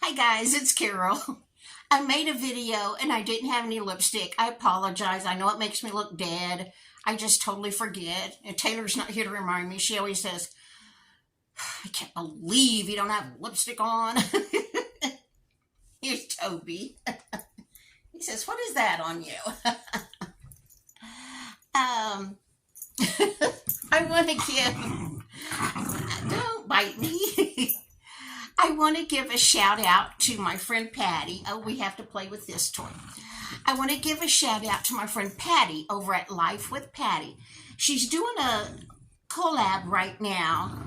Hi guys, it's Carol. I made a video and I didn't have any lipstick. I apologize. I know it makes me look dead. I just totally forget. And Taylor's not here to remind me. She always says, I can't believe you don't have lipstick on. Here's Toby. He says, what is that on you? I want to give, don't bite me. I want to give a shout out to my friend Patty. Oh, we have to play with this toy. I want to give a shout out to my friend Patty over at Life with Patty. She's doing a collab right now.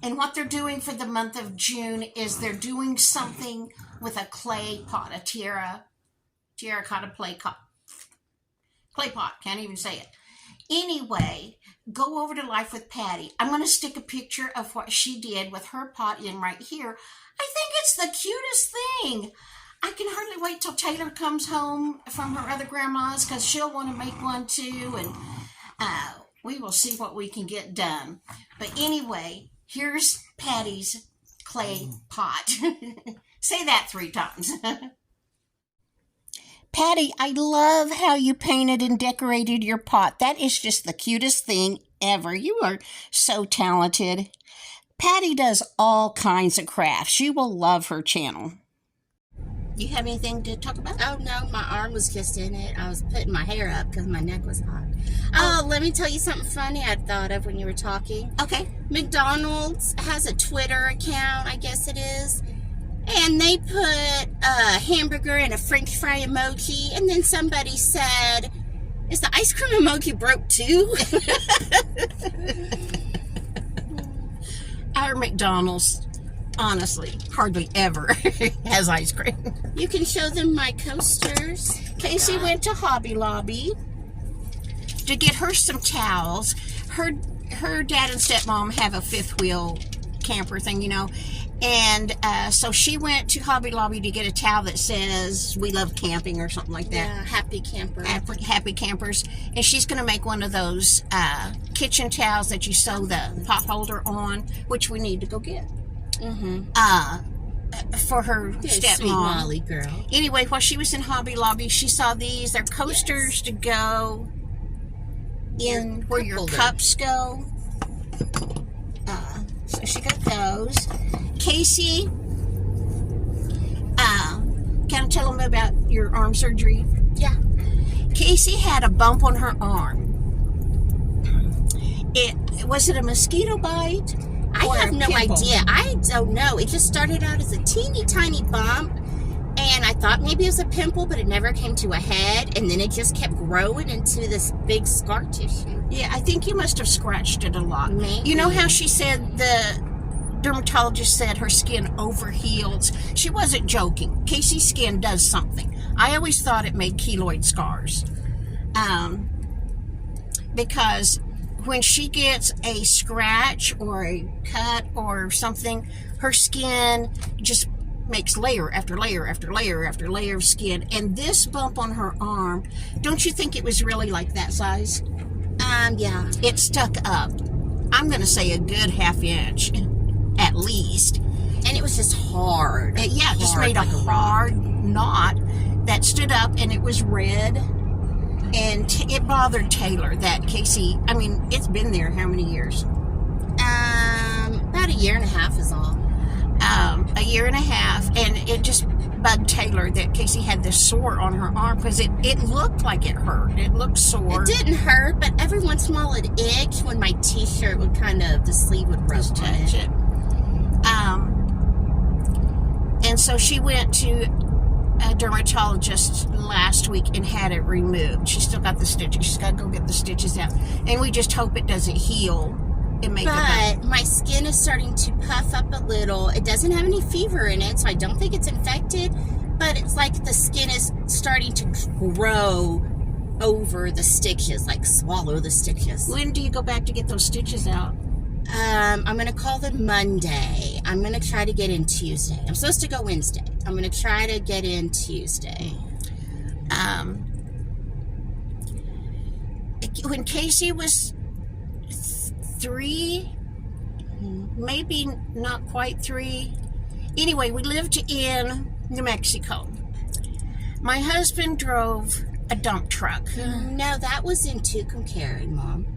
And what they're doing for the month of June is they're doing something with a clay pot, a terracotta clay pot. Can't even say it. Anyway, go over to Life with Patty. I'm going to stick a picture of what she did with her pot in right here. I think it's the cutest thing. I can hardly wait till Taylor comes home from her other grandma's because she'll want to make one too. And we will see what we can get done. But anyway, here's Patty's clay pot. Say that 3 times. Patty, I love how you painted and decorated your pot. That is just the cutest thing ever. You are so talented. Patty does all kinds of crafts. You will love her channel. You have anything to talk about? Oh, no, my arm was just in it. I was putting my hair up because my neck was hot. Oh, let me tell you something funny I thought of when you were talking. Okay. McDonald's has a Twitter account, I guess it is. And they put a hamburger and a French fry emoji. And then somebody said, is the ice cream emoji broke too? Our McDonald's, honestly, hardly ever has ice cream. You can show them my coasters. Casey went to Hobby Lobby to get her some towels. Her dad and stepmom have a fifth wheel camper thing, you know. And so she went to Hobby Lobby to get a towel that says, we love camping or something like that. Yeah, happy camper. Happy campers. And she's going to make one of those kitchen towels that you sew the pot holder on, which we need to go get. For her stepmom. Sweet Molly girl. Anyway, while she was in Hobby Lobby, she saw these. They're coasters to go in where your cups go. So she got those. Casey, can I tell them about your arm surgery? Yeah. Casey had a bump on her arm. Was it a mosquito bite? I have no idea. I don't know. It just started out as a teeny tiny bump, and I thought maybe it was a pimple, but it never came to a head, and then it just kept growing into this big scar tissue. Yeah, I think you must have scratched it a lot. Maybe. You know how she said the dermatologist said her skin overheals? She wasn't joking. Casey's skin does something. I always thought it made keloid scars. Because when she gets a scratch or a cut or something, her skin just makes layer after layer after layer after layer of skin. And this bump on her arm, don't you think it was really like that size? Yeah. It stuck up. I'm going to say a good half inch, at least. And it was just hard. It just made a hard knot that stood up, and it was red. And it bothered Taylor that Casey, I mean, it's been there how many years? About a year and a half is all. A year and a half, and it just bugged Taylor that Casey had this sore on her arm because it looked like it hurt. It looked sore. It didn't hurt, but every once in a while it itched when my t-shirt would the sleeve would rub on it. And so she went to a dermatologist last week and had it removed. She's still got the stitches. She's got to go get the stitches out. And we just hope it doesn't heal. But my skin is starting to puff up a little. It doesn't have any fever in it, so I don't think it's infected. But it's like the skin is starting to grow over the stitches, like swallow the stitches. When do you go back to get those stitches out? I'm going to call them Monday. I'm going to try to get in Tuesday. I'm supposed to go Wednesday. I'm going to try to get in Tuesday. When Casey was 3, maybe not quite 3. Anyway, we lived in New Mexico. My husband drove a dump truck. No, that was in Tucumcari, Mom.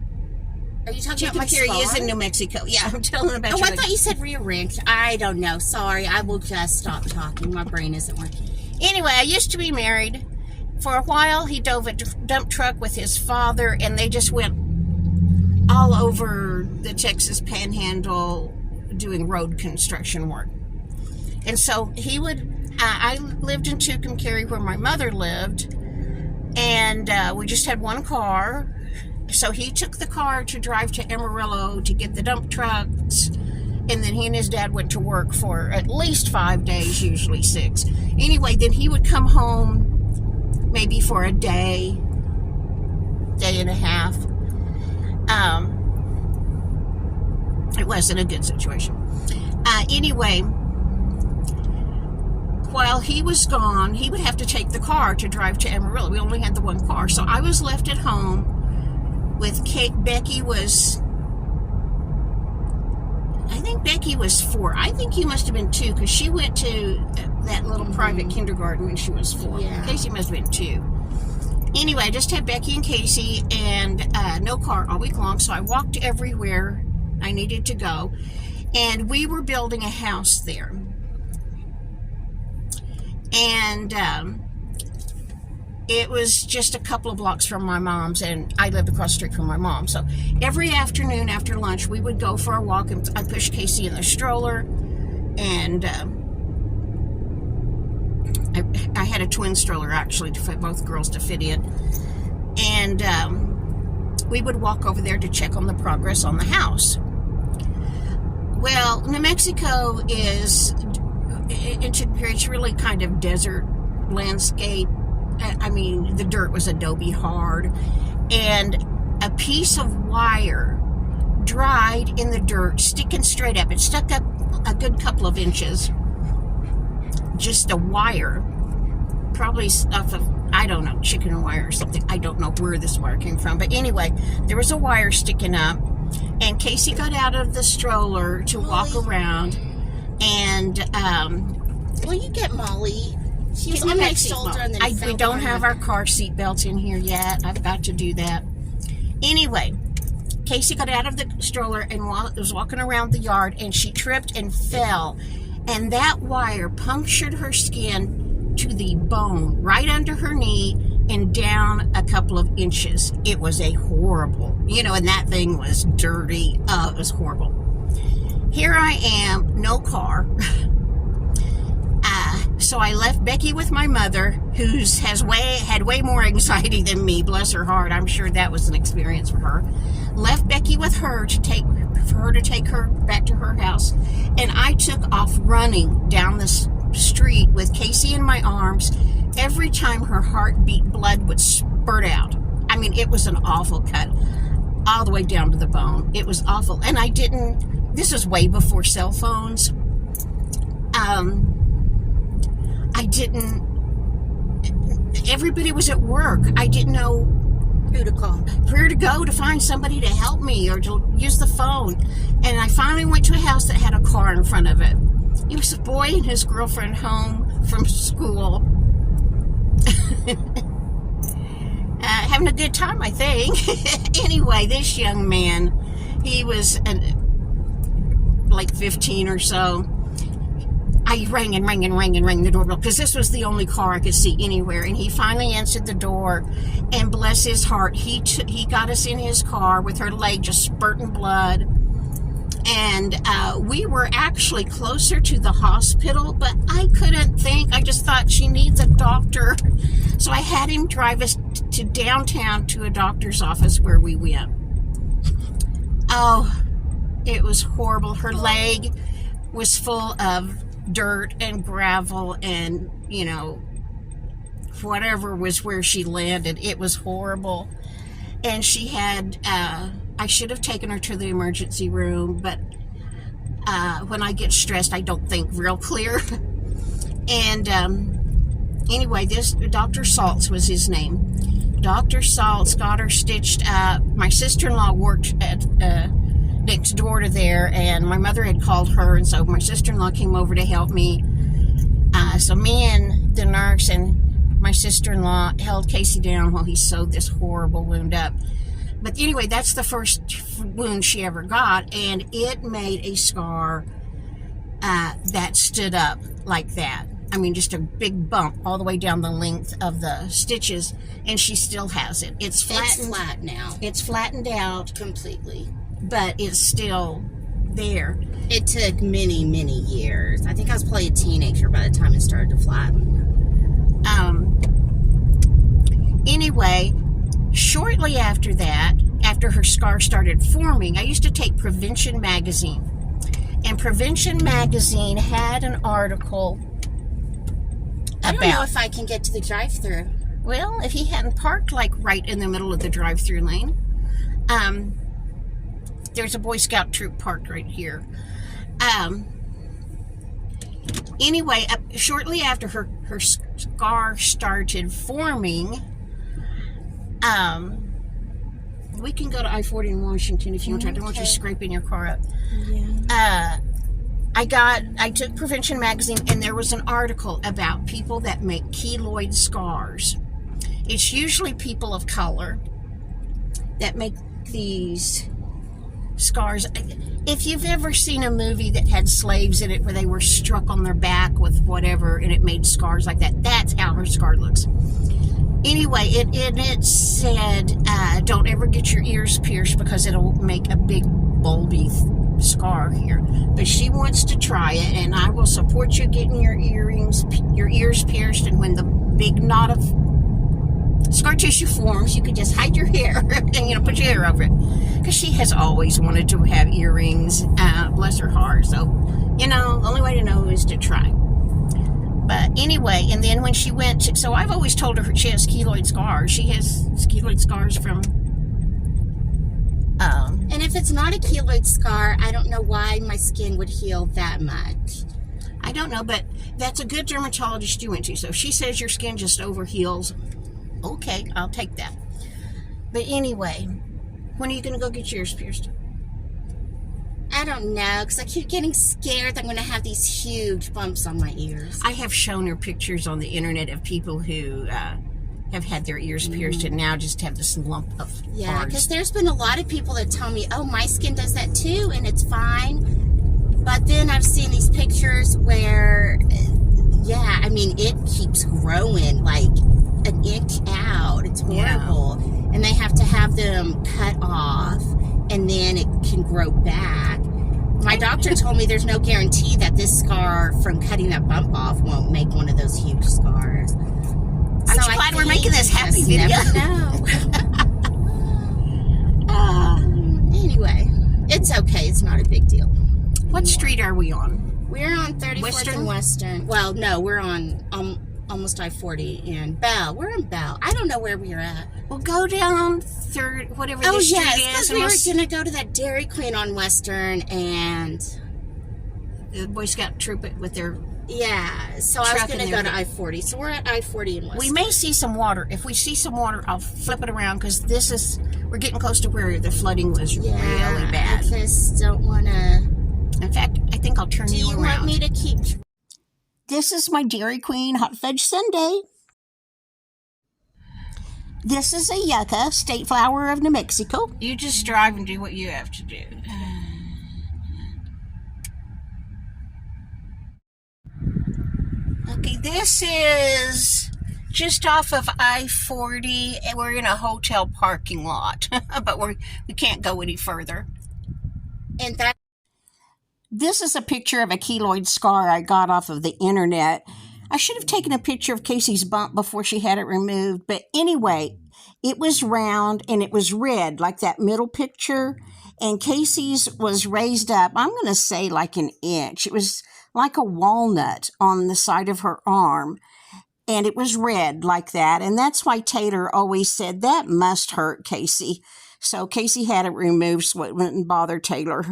Are you talking about my Tucumcari is scar? in New Mexico. Yeah, I'm telling about Oh, your I thought you said Rio Ranch. I don't know. Sorry, I will just stop talking. My brain isn't working. Anyway, I used to be married. For a while, he drove a dump truck with his father, and they just went all over the Texas Panhandle doing road construction work. And so he would, I lived in Tucumcari where my mother lived, and we just had one car. So he took the car to drive to Amarillo to get the dump trucks, and then he and his dad went to work for at least 5 days, usually 6. Anyway, then he would come home maybe for a day and a half. It wasn't a good situation. Anyway, while he was gone, he would have to take the car to drive to Amarillo. We only had the one car. So I was left at home with Kate. Becky was, I think Becky was 4. I think you must have been 2 because she went to that little private kindergarten when she was 4. Yeah. Casey must have been 2. Anyway, I just had Becky and Casey and no car all week long, so I walked everywhere I needed to go. And we were building a house there. And it was just a couple of blocks from my mom's, and I lived across the street from my mom. So every afternoon after lunch, we would go for a walk, and I pushed Casey in the stroller, and I had a twin stroller, actually, for both girls to fit in. And we would walk over there to check on the progress on the house. Well, New Mexico is, it's really kind of desert landscape. I mean, the dirt was adobe hard, and a piece of wire dried in the dirt, sticking straight up. It stuck up a good couple of inches. Just a wire, probably off of, I don't know, chicken wire or something. I don't know where this wire came from, but anyway, there was a wire sticking up, and Casey got out of the stroller to walk around, and will you get Molly? She was on my shoulder, and then we don't have our car seat belts in here yet. I've got to do that. Anyway, Casey got out of the stroller and was walking around the yard, and she tripped and fell, and that wire punctured her skin to the bone right under her knee and down a couple of inches. It was a horrible, and that thing was dirty. It was horrible. Here I am, no car. So I left Becky with my mother, who had way more anxiety than me. Bless her heart. I'm sure that was an experience for her. Left Becky with her for her to take her back to her house, and I took off running down the street with Casey in my arms. Every time her heart beat, blood would spurt out. I mean, it was an awful cut, all the way down to the bone. It was awful, and this was way before cell phones. Everybody was at work. I didn't know who to call, where to go to find somebody to help me or to use the phone. And I finally went to a house that had a car in front of it. It was a boy and his girlfriend home from school. Having a good time, I think. Anyway, this young man, he was like 15 or so. I rang the doorbell because this was the only car I could see anywhere. And he finally answered the door, and bless his heart, he got us in his car with her leg just spurting blood. And we were actually closer to the hospital, but I couldn't think. I just thought she needs a doctor. So I had him drive us to downtown to a doctor's office where we went. Oh, it was horrible. Her leg was full of dirt and gravel and, whatever was where she landed. It was horrible. And she had, I should have taken her to the emergency room, but when I get stressed, I don't think real clear. And anyway, this Dr. Saltz was his name. Dr. Saltz got her stitched up. My sister-in-law worked next door to there, and my mother had called her, and so my sister-in-law came over to help me. So me and the nurse and my sister-in-law held Casey down while he sewed this horrible wound up. But anyway, that's the first wound she ever got, and it made a scar that stood up like that. I mean, just a big bump all the way down the length of the stitches, and she still has it. It's flattened. It's flat now. It's flattened out Completely. but it's still there. It took many, many years. I think I was probably a teenager by the time it started to flatten. Anyway, shortly after that, after her scar started forming, I used to take Prevention magazine. And Prevention magazine had an article I don't know if I can get to the drive-thru. Well, if he hadn't parked like right in the middle of the drive-thru lane, there's a Boy Scout troop parked right here. Anyway, shortly after her scar started forming, we can go to I-40 in Washington if you want to. I don't want you scraping your car up. Yeah. I took Prevention magazine, and there was an article about people that make keloid scars. It's usually people of color that make these scars. If you've ever seen a movie that had slaves in it where they were struck on their back with whatever and it made scars like that, that's how her scar looks. Anyway, it said, don't ever get your ears pierced because it'll make a big bulby scar here. But she wants to try it, and I will support you getting your ears pierced, and when the big knot of scar tissue forms, you can just hide your hair and put your hair over it, because she has always wanted to have earrings, bless her heart. So the only way to know is to try. But anyway, and then when she went so I've always told her she has keloid scars. She has keloid scars from and if it's not a keloid scar, I don't know why my skin would heal that much. I don't know, but that's a good dermatologist you went to. So if she says your skin just overheals, okay, I'll take that. But anyway, when are you going to go get your ears pierced? I don't know, because I keep getting scared that I'm going to have these huge bumps on my ears. I have shown her pictures on the internet of people who have had their ears pierced and now just have this lump of Yeah, because there's been a lot of people that tell me, oh, my skin does that too, and it's fine. But then I've seen these pictures where, yeah, I mean, it keeps growing like an inch out. It's horrible. Yeah. And they have to have them cut off, and then it can grow back. My doctor told me there's no guarantee that this scar from cutting that bump off won't make one of those huge scars. I'm so glad we're making this happy video. Never know. Anyway, it's okay. It's not a big deal. What street are we on? We're on 34th and Western. Well, no, we're on almost I-40 and Bell. We're in Bell. I don't know where we're at. Well, go down third, whatever the street is. Oh, we were going to go to that Dairy Queen on Western and the Boy Scout troop with their so I was going to go to I-40. So we're at I-40 and Western. We may see some water. If we see some water, I'll flip it around, because we're getting close to where the flooding was really bad. I just don't want to. In fact, I think I'll turn you around. Do you want me to keep? This is my Dairy Queen hot fudge sundae. This is a Yucca, state flower of New Mexico. You just drive and do what you have to do. Okay, this is just off of I-40, and we're in a hotel parking lot, but we can't go any further. And that. This is a picture of a keloid scar I got off of the internet. I should have taken a picture of Casey's bump before she had it removed, but anyway, it was round and it was red, like that middle picture, and Casey's was raised up, I'm going to say like an inch. It was like a walnut on the side of her arm, and it was red like that, and that's why Tater always said, that must hurt, Casey. So Casey had it removed so it wouldn't bother Taylor.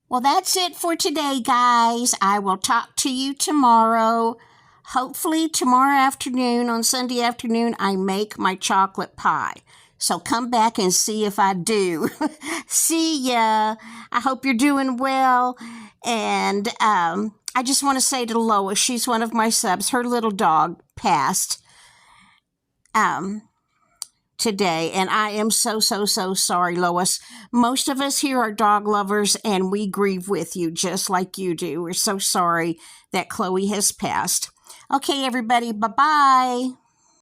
Well, that's it for today, guys. I will talk to you tomorrow. Hopefully tomorrow afternoon, on Sunday afternoon, I make my chocolate pie. So come back and see if I do. See ya. I hope you're doing well. And I just want to say to Lois, she's one of my subs. Her little dog passed today, and I am so sorry, Lois. Most of us here are dog lovers, and we grieve with you just like you do. We're so sorry that Chloe has passed. Okay, everybody, bye-bye.